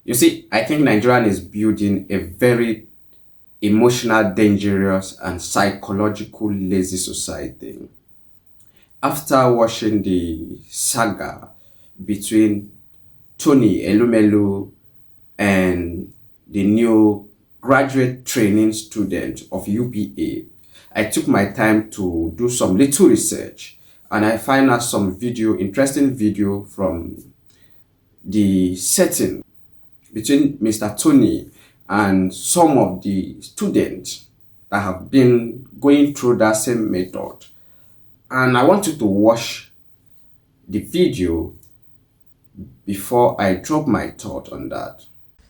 You see, I think Nigerian is building a very emotional, dangerous, and psychological lazy society. After watching the saga between Tony Elumelu and the new graduate training student of UBA, I took my time to do some little research and I find out some interesting video from the setting between Mr. Tony and some of the students that have been going through that same method. And I want you to watch the video before I drop my thought on that.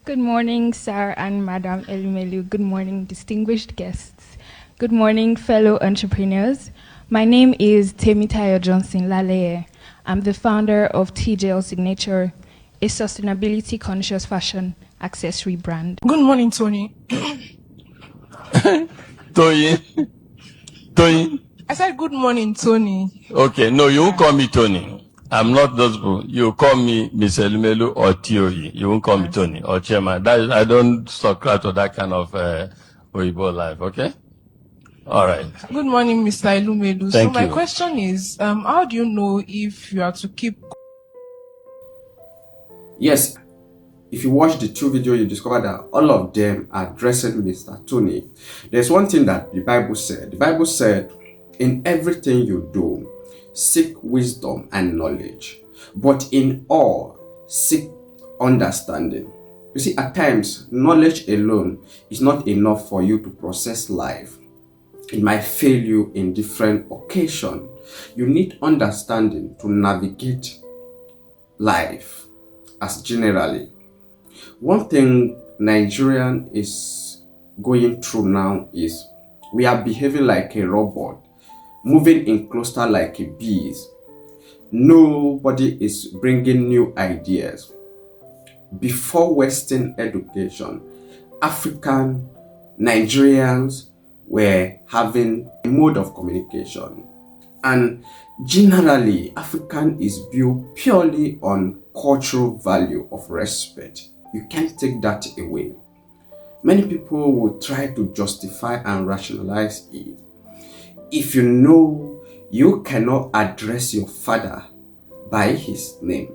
Good morning, sir and Madam Elumelu. Good morning, distinguished guests. Good morning, fellow entrepreneurs. My name is Temitayo Johnson Laleye. I'm the founder of TJL Signature, a sustainability-conscious fashion accessory brand. Good morning, Tony. Tony. I said good morning, Tony. Okay, no, you won't call me Tony. I'm not those people. You call me Miss Elumelu or Tioyi. You won't call me Tony or Chairman. I don't subscribe to that kind of Oyibo life, okay? All right. Good morning, Mr. Elumelu. Thank so my you. question is, how do you know if you are to keep... Yes, if you watch the two videos, you discover that all of them are addressing Mr. Tony. There's one thing that the Bible said. The Bible said, in everything you do, seek wisdom and knowledge, but in all, seek understanding. You see, at times, knowledge alone is not enough for you to process life. It might fail you in different occasions. You need understanding to navigate life as generally. One thing Nigerian is going through now is we are behaving like a robot, moving in cluster like a bees. Nobody is bringing new ideas. Before Western education, African Nigerians were having a mode of communication. And generally, African is built purely on cultural value of respect. You can't take that away. Many people will try to justify and rationalize it. If you know you cannot address your father by his name,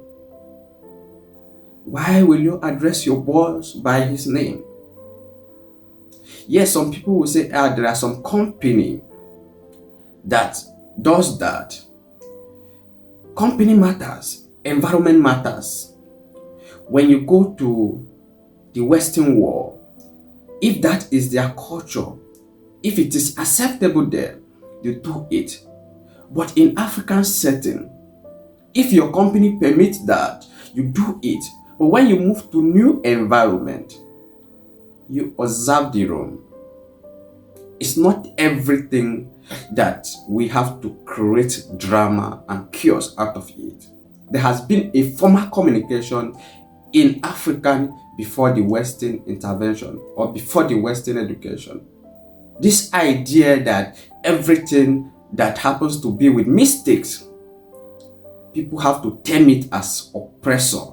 why will you address your boss by his name? Yes, some people will say, there are some company that does that. Company matters, environment matters. When you go to the Western world, if that is their culture, if it is acceptable there, you do it. But in African setting, if your company permits that, you do it. But when you move to new environment, you observe the room. It's not everything that we have to create drama and chaos out of it. There has been a formal communication in African before the Western intervention or before the Western education. This idea that everything that happens to be with mistakes, people have to term it as oppressor,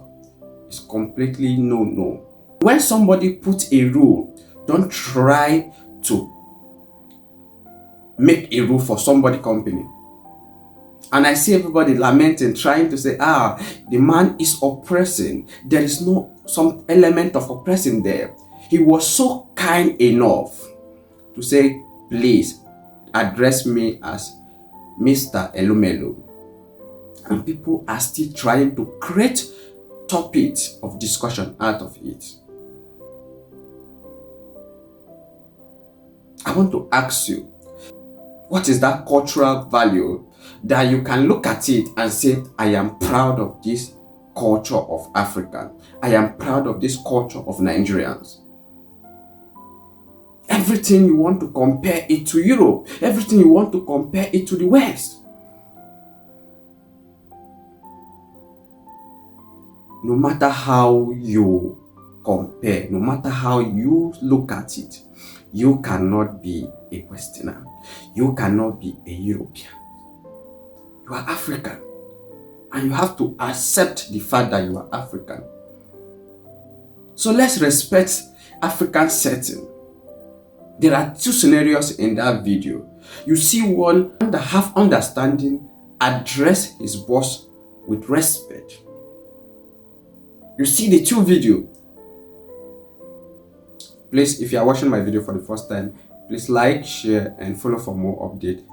is completely no. When somebody puts a rule, don't try to make a rule for somebody company. And I see everybody lamenting, trying to say, the man is oppressing. There is no some element of oppressing there. He was so kind enough to say, please address me as Mr. Elumelu. And people are still trying to create topics of discussion out of it. I want to ask you, what is that cultural value that you can look at it and say, I am proud of this culture of Africa. I am proud of this culture of Nigerians. Everything you want to compare it to Europe. Everything you want to compare it to the West. No matter how you compare, no matter how you look at it, you cannot be a Westerner. You cannot be a European. You are African. And you have to accept the fact that you are African. So let's respect African setting. There are two scenarios in that video. You see one that have understanding, address his boss with respect. You see the two video. Please, if you are watching my video for the first time, please like, share, and follow for more updates.